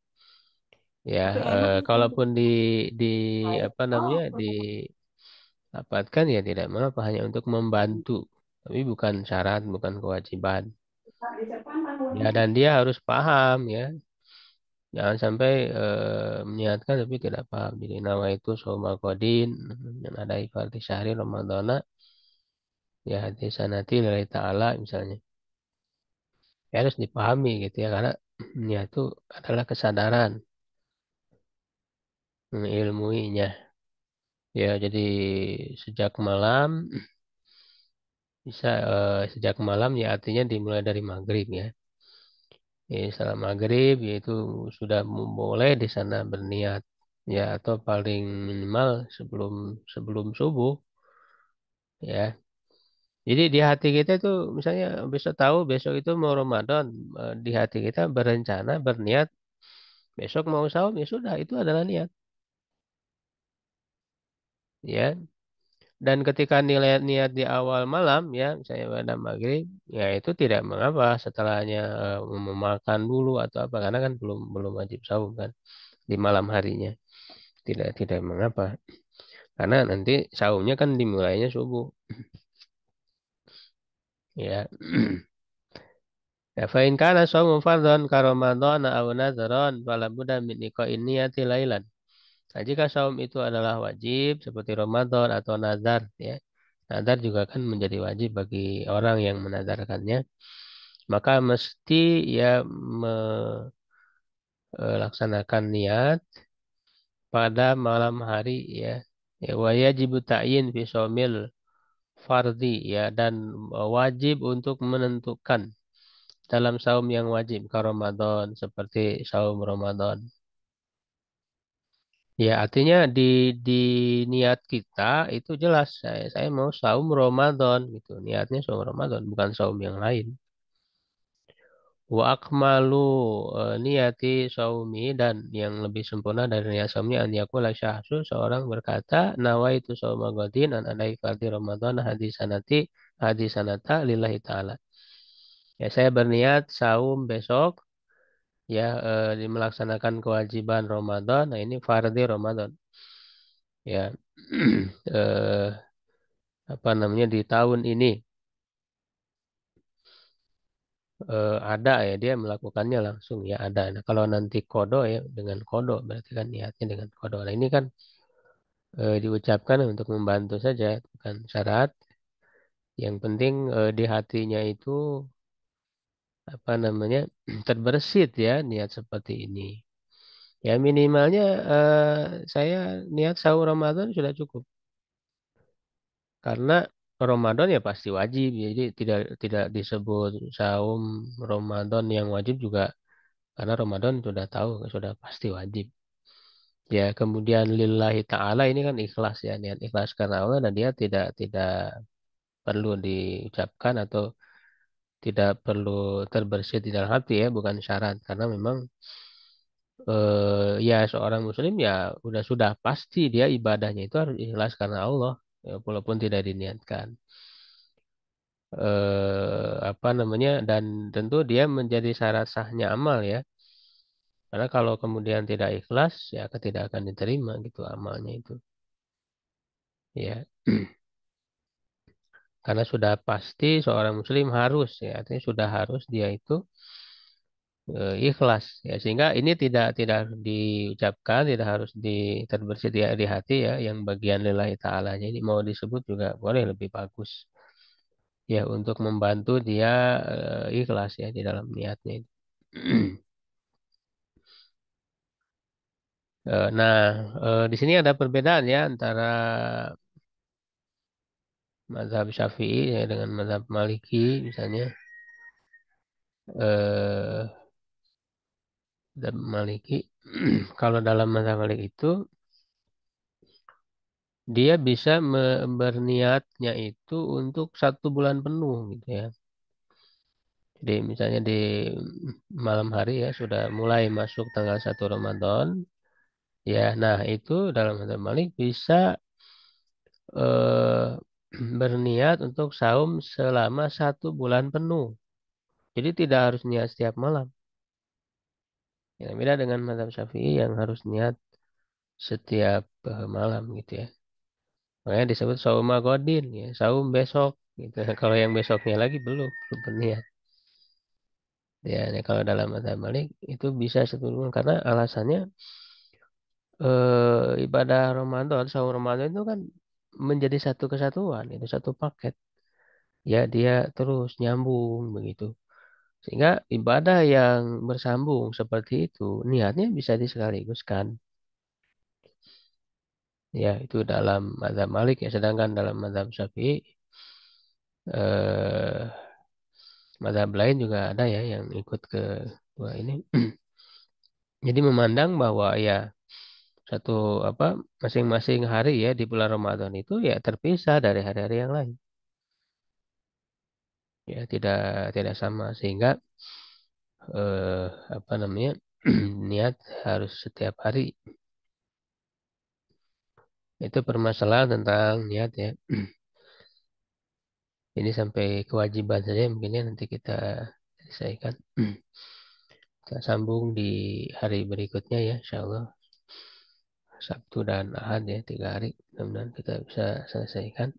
Ya, Tapi enak kalaupun di apa namanya didapatkan ya tidak mengapa hanya untuk membantu, tapi bukan syarat, bukan kewajiban. di Jepang Ya, dan dia harus paham ya. Jangan sampai menyiatkan tapi tidak paham. Jadi nama itu Soma Kodin dan ada ifarti syahri Ramadana ya hati sanati lillahi ta'ala misalnya. Ya, harus dipahami gitu ya karena niat itu adalah kesadaran mengilmuinya. Ya, jadi sejak malam bisa sejak malam ya artinya dimulai dari maghrib ya. Jadi setelah maghrib yaitu sudah boleh di sana berniat ya atau paling minimal sebelum sebelum subuh ya. Jadi di hati kita itu misalnya besok tahu besok itu mau Ramadan, di hati kita berencana berniat besok mau saum ya sudah itu adalah niat ya. Dan ketika nilai niat di awal malam ya misalnya pada maghrib ya itu tidak mengapa setelahnya memakan dulu atau apa karena kan belum belum wajib saum kan di malam harinya tidak mengapa karena nanti saumnya kan dimulainya subuh ya. Ya, fa in kana shaumu fardhon ka Ramadan aw nadharon fala budda min iqa'in niyati lailan. Nah, jika saum itu adalah wajib seperti Ramadan atau nazar ya. Nazar juga kan menjadi wajib bagi orang yang menadarkannya. Maka mesti ya melaksanakan niat pada malam hari ya. Ya wa yajibu ta'yin fi shaumil fardhi ya dan wajib untuk menentukan dalam saum yang wajib ke Ramadan seperti saum Ramadan. Ya, artinya di niat kita itu jelas saya mau saum Ramadan gitu. Niatnya saum Ramadan bukan saum yang lain. Wa akmalu niyati saumi dan yang lebih sempurna dari niat saumnya an yakula syahsu seorang berkata nawaitu sauma ghadin an adai fardi Ramadan hadisanata lillahi ta'ala. Ya, saya berniat saum besok ya melaksanakan kewajiban Ramadan. Nah, ini fardhi Ramadan. Ya. eh, apa namanya di tahun ini ada ya dia melakukannya langsung ya ada. Nah, kalau nanti kodo ya dengan kodo berarti kan niatnya dengan kodo. Nah, ini kan diucapkan untuk membantu saja bukan syarat. Yang penting di hatinya itu apa namanya terbersit ya niat seperti ini. Ya minimalnya saya niat sahur Ramadan sudah cukup. Karena Ramadan ya pasti wajib, jadi tidak disebut saum Ramadan yang wajib juga karena Ramadan sudah tahu sudah pasti wajib. Ya kemudian lillahi ta'ala ini kan ikhlas ya niat ikhlas karena Allah dan dia tidak perlu diucapkan atau tidak perlu terbersit di dalam hati ya bukan syarat karena memang ya seorang muslim ya sudah pasti dia ibadahnya itu harus ikhlas karena Allah ya, walaupun tidak diniatkan. Apa namanya dan tentu dia menjadi syarat sahnya amal ya karena kalau kemudian tidak ikhlas ya tidak akan diterima gitu amalnya itu ya karena sudah pasti seorang muslim harus ya artinya sudah harus dia itu ikhlas ya sehingga ini tidak harus diucapkan tidak harus terbersit di hati ya yang bagian lillahi ta'alanya ini mau disebut juga boleh lebih bagus ya untuk membantu dia ikhlas ya di dalam niatnya itu. Nah, di sini ada perbedaan ya antara mazhab Syafi'i ya, dengan mazhab Maliki misalnya. Eh, mazhab Maliki, kalau dalam mazhab Malik itu dia bisa berniatnya itu untuk 1 bulan penuh gitu ya. Jadi misalnya di malam hari ya sudah mulai masuk tanggal 1 Ramadan. Ya, nah itu dalam hadis Malik bisa eh, berniat untuk saum selama 1 bulan penuh. Jadi tidak harus niat setiap malam. Yang beda dengan mazhab Syafi'i yang harus niat setiap malam gitu ya. Makanya disebut saum godin ya, saum besok gitu. Kalau yang besoknya lagi belum berniat. Ya, nah, kalau dalam mazhab Malik itu bisa 1 bulan karena alasannya ibadah Ramadan, saum Ramadan itu kan menjadi satu kesatuan, itu satu paket. Ya, dia terus nyambung begitu. Sehingga ibadah yang bersambung seperti itu, niatnya bisa disekaligus,kan. Ya, itu dalam mazhab Malik ya. Sedangkan dalam mazhab Syafi'i, eh, mazhab lain juga ada ya yang ikut ke dua ini. Jadi memandang bahwa ya satu apa masing-masing hari ya di bulan Ramadan itu ya terpisah dari hari-hari yang lain. Ya, tidak tidak sama sehingga eh, apa namanya niat harus setiap hari. Itu permasalahan tentang niat ya. Ini sampai kewajiban saja mungkin ya nanti kita selesaikan. Kita sambung di hari berikutnya ya, insya Allah. Sabtu dan Ahad ya, 3 hari. Mudah-mudahan kita bisa selesaikan.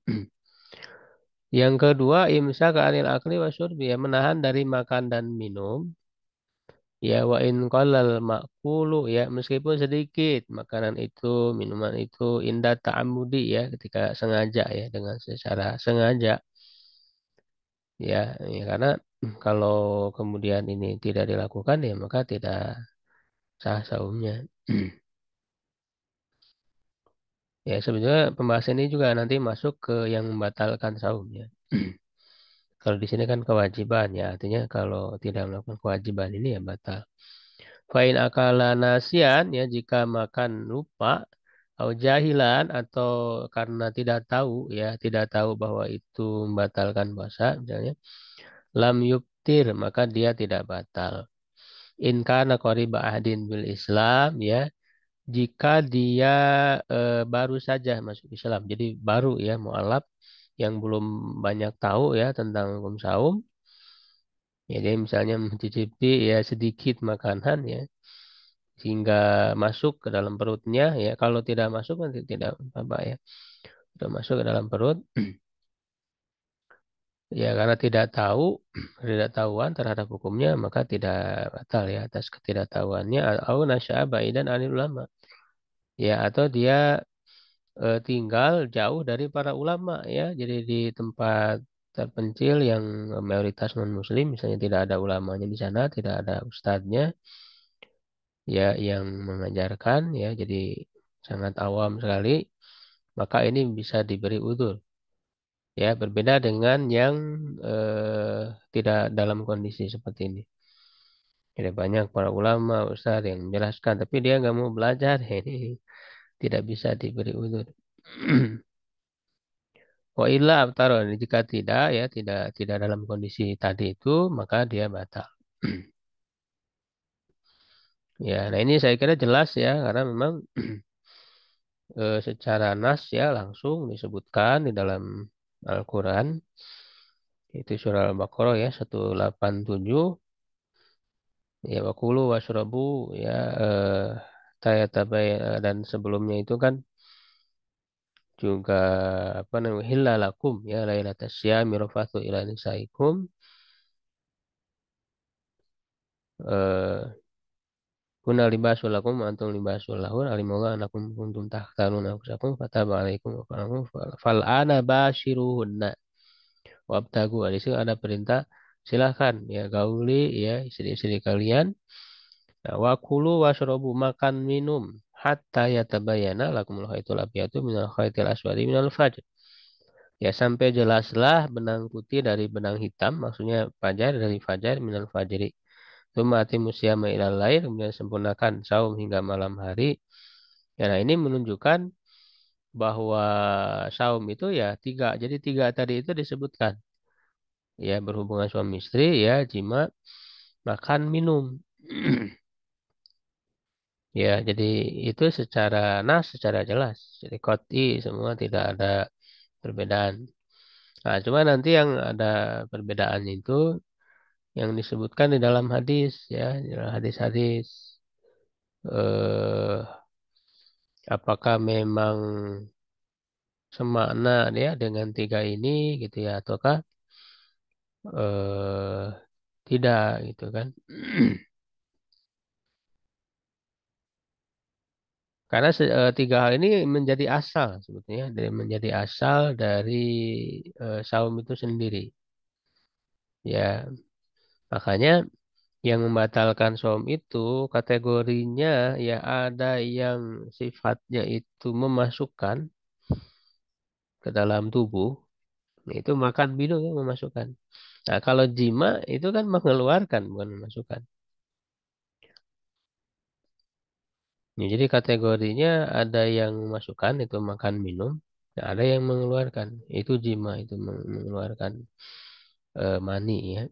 Yang kedua, imsak anil akli wa syurbi, ya, menahan dari makan dan minum. Ya, wa in qallal ma'kulu, ya, meskipun sedikit makanan itu, minuman itu indah ta'amudi ya, ketika sengaja ya, dengan secara sengaja. Ya, ya karena kalau kemudian ini tidak dilakukan ya maka tidak sah saumnya. Ya, sebenarnya pembahasan ini juga nanti masuk ke yang membatalkan saumnya. Kalau di sini kan kewajiban ya, artinya kalau tidak melakukan kewajiban ini ya batal. Fa'in akala nasian ya jika makan lupa atau jahilan atau karena tidak tahu ya, tidak tahu bahwa itu membatalkan puasa misalnya, lam yuktir maka dia tidak batal. In kana qariba ahdin bil Islam ya, jika dia baru saja masuk Islam, jadi baru ya mualaf yang belum banyak tahu ya tentang hukum saum, ya dia misalnya mencicipi ya sedikit makanan ya sehingga masuk ke dalam perutnya ya, kalau tidak masuk nanti tidak apa ya, sudah masuk ke dalam perut ya karena tidak tahu tidak tahuan terhadap hukumnya maka tidak batal ya atas ketidaktahuannya au nasya'a baidan anil ulama ya atau dia tinggal jauh dari para ulama ya. Jadi di tempat terpencil yang mayoritas non-muslim, misalnya tidak ada ulamanya di sana, tidak ada ustadznya ya yang mengajarkan ya. Jadi sangat awam sekali, maka ini bisa diberi udzur. Ya, berbeda dengan yang tidak dalam kondisi seperti ini. Ada banyak para ulama, ustadz yang menjelaskan, tapi dia nggak mau belajar, ya ini tidak bisa diberi udzur. Wa illa abtaro, jika tidak ya tidak dalam kondisi tadi itu maka dia batal. Ya, nah ini saya kira jelas ya karena memang secara nas ya langsung disebutkan di dalam Al-Qur'an itu surah Al-Baqarah ya 187 ya wakulu wasrabu ya dan sebelumnya itu kan juga apa namanya hilalakum ya lailatas syami rafathu ila nisaikum eh, Kuna libasul lakum wa antum libasul lahun alimallahu anakum kuntum tahtanuna anfusakum fataba alaikum wa falakum fal ana bashiruhunna wabtagu. Di sini ada perintah silakan ya gauli ya istri-istri kalian. Nah, wa kulu washrabu makan minum hatta yatabayyana lakumul khaitul abyadu minal khaitil aswadi minal fajr. Ya sampai jelaslah benang putih dari benang hitam maksudnya fajar dari fajar minal fajri. Tsumma musyama ilal lail, kemudian sempurnakan saum hingga malam hari. Ya, nah ini menunjukkan bahwa saum itu ya tiga. Jadi tiga tadi itu disebutkan. Ya berhubungan suami istri, ya jima, makan, minum. Ya, jadi itu secara secara jelas. Jadi koti semua tidak ada perbedaan. Nah, cuma nanti yang ada perbedaan itu yang disebutkan di dalam hadis, ya, di dalam hadis-hadis. Eh, apakah memang semakna ya dengan tiga ini gitu ya, ataukah eh, tidak gitu kan? Karena tiga hal ini menjadi asal sebetulnya, menjadi asal dari saum itu sendiri. Ya, makanya yang membatalkan saum itu kategorinya ya ada yang sifatnya itu memasukkan ke dalam tubuh, itu makan minum yang memasukkan. Nah, kalau jima itu kan mengeluarkan bukan memasukkan. Ya, jadi kategorinya ada yang memasukkan itu makan minum, nah, ada yang mengeluarkan itu jima itu mengeluarkan mani ya.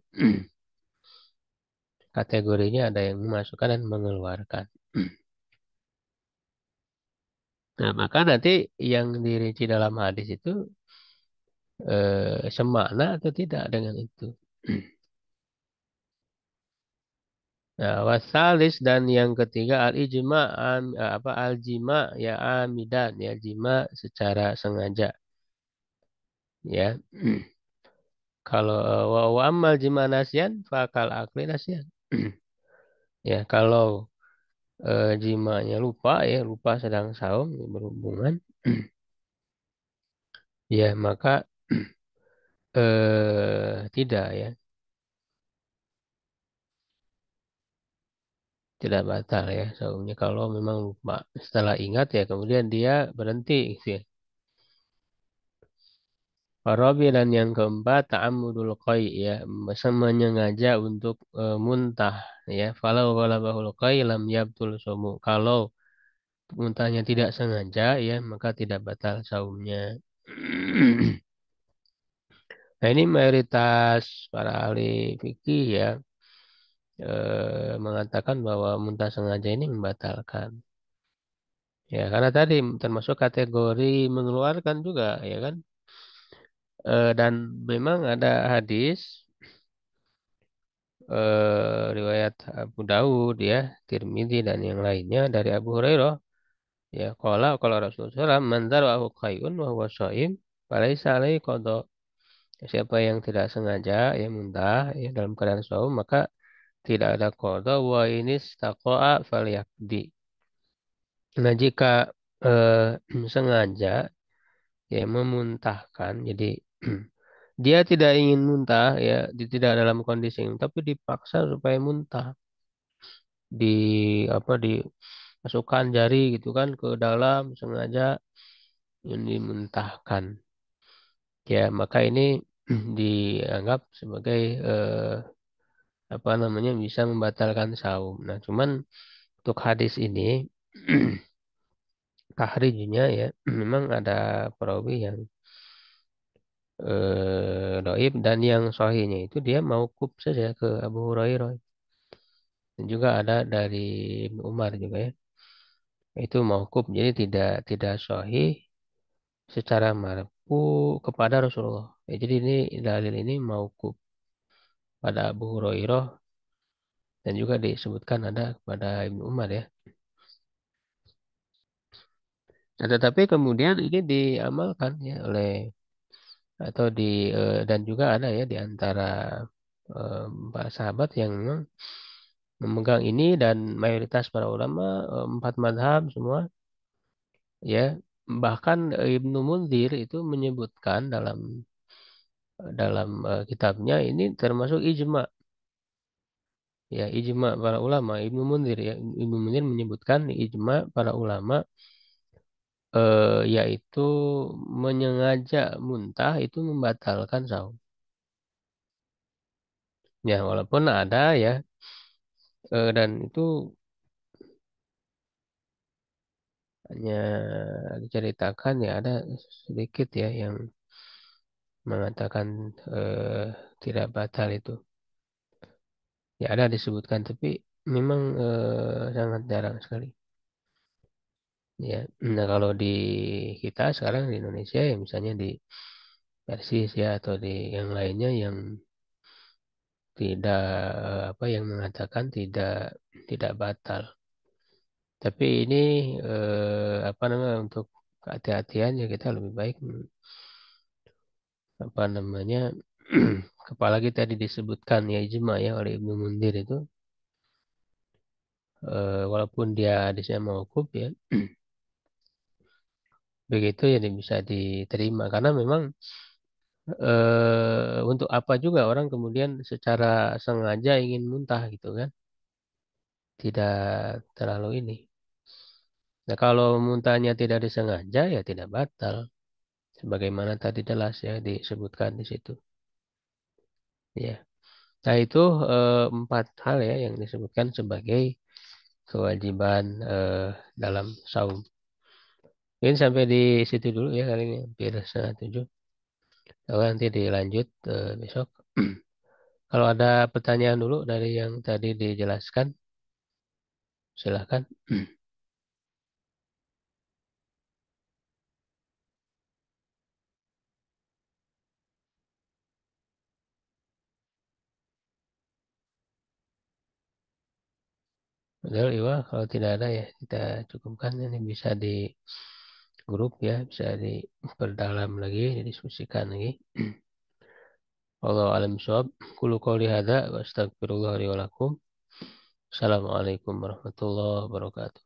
Kategorinya ada yang memasukkan dan mengeluarkan. Nah, maka nanti yang dirinci dalam hadis itu semakna atau tidak dengan itu. Nah, wasalis dan yang ketiga al-ijma apa al-jima ya amidan ya jima secara sengaja ya. Kalau wa amal jima nasian fakal akli nasian. Ya, kalau jimanya lupa ya lupa sedang saum berhubungan ya maka tidak ya tidak batal ya saumnya kalau memang lupa setelah ingat ya kemudian dia berhenti gitu ya. Farabi dan yang keempat ta'ammudul qai ya menyengaja untuk muntah ya falau ghalabahul qai lam yabtul sumu kalau muntahnya tidak sengaja ya maka tidak batal saumnya. Nah ini mayoritas para ahli fikih ya mengatakan bahwa muntah sengaja ini membatalkan. Ya, karena tadi termasuk kategori mengeluarkan juga, ya kan? Dan memang ada hadis riwayat Abu Dawud ya, Tirmidzi dan yang lainnya dari Abu Hurairah. Ya, kalau Rasulullah SAW, man dzarahu qayyun wa huwa shaim, falaisa alaihi qada. Siapa yang tidak sengaja ya muntah ya dalam keadaan saum maka tidak ada qada wa inis taqa'a falyaqdi. Nah, jika sengaja ya memuntahkan jadi dia tidak ingin muntah ya tidak dalam kondisi yang tapi dipaksa supaya muntah di apa dimasukkan jari gitu kan ke dalam sengaja yang dimuntahkan ya maka ini dianggap sebagai apa namanya bisa membatalkan saum. Nah cuman untuk hadis ini tahrijnya ya memang ada perawi yang doib dan yang sahihnya itu dia mauquf saja ke Abu Hurairah. Dan juga ada dari Ibnu Umar juga ya. Itu mauquf jadi tidak sahih secara marfu kepada Rasulullah. Ya, jadi ini dalil ini mauquf pada Abu Hurairah dan juga disebutkan ada kepada Ibnu Umar ya. Nah, tetapi kemudian ini diamalkan ya oleh atau dan juga ada ya di antara para sahabat yang memang memegang ini dan mayoritas para ulama empat madhab semua ya bahkan Ibnu Munzir itu menyebutkan dalam kitabnya ini termasuk ijma ya ijma para ulama Ibnu Munzir ya Ibnu Munzir menyebutkan ijma para ulama yaitu menyengaja muntah itu membatalkan saum ya walaupun ada ya dan itu hanya diceritakan ya ada sedikit ya yang mengatakan tidak batal itu. Ya ada disebutkan tapi memang sangat jarang sekali. Ya, nah kalau di kita sekarang di Indonesia ya misalnya di Persis ya atau di yang lainnya yang tidak apa yang mengatakan tidak batal. Tapi ini apa namanya untuk kehati-hatian ya kita lebih baik apa namanya apalagi tadi disebutkan ya ijma ya oleh Ibnu Mundir itu walaupun dia hadisnya mauquf ya begitu ya dia bisa diterima karena memang untuk apa juga orang kemudian secara sengaja ingin muntah gitu kan tidak terlalu ini. Nah kalau muntahnya tidak disengaja ya tidak batal sebagaimana tadi jelas ya disebutkan di situ ya. Nah itu empat hal ya yang disebutkan sebagai kewajiban dalam saum. Mungkin sampai di situ dulu ya kali ini hampir setengah tujuh. Lalu nanti dilanjut besok. Kalau ada pertanyaan dulu dari yang tadi dijelaskan, silahkan. Padahal Iwa, kalau tidak ada ya kita cukupkan ini bisa di grup ya, bisa diperdalam lagi, didiskusikan lagi. Allah alam shawab. Qulu qawli hadza wa astagfirullah li wa lakum. Assalamualaikum warahmatullahi wabarakatuh.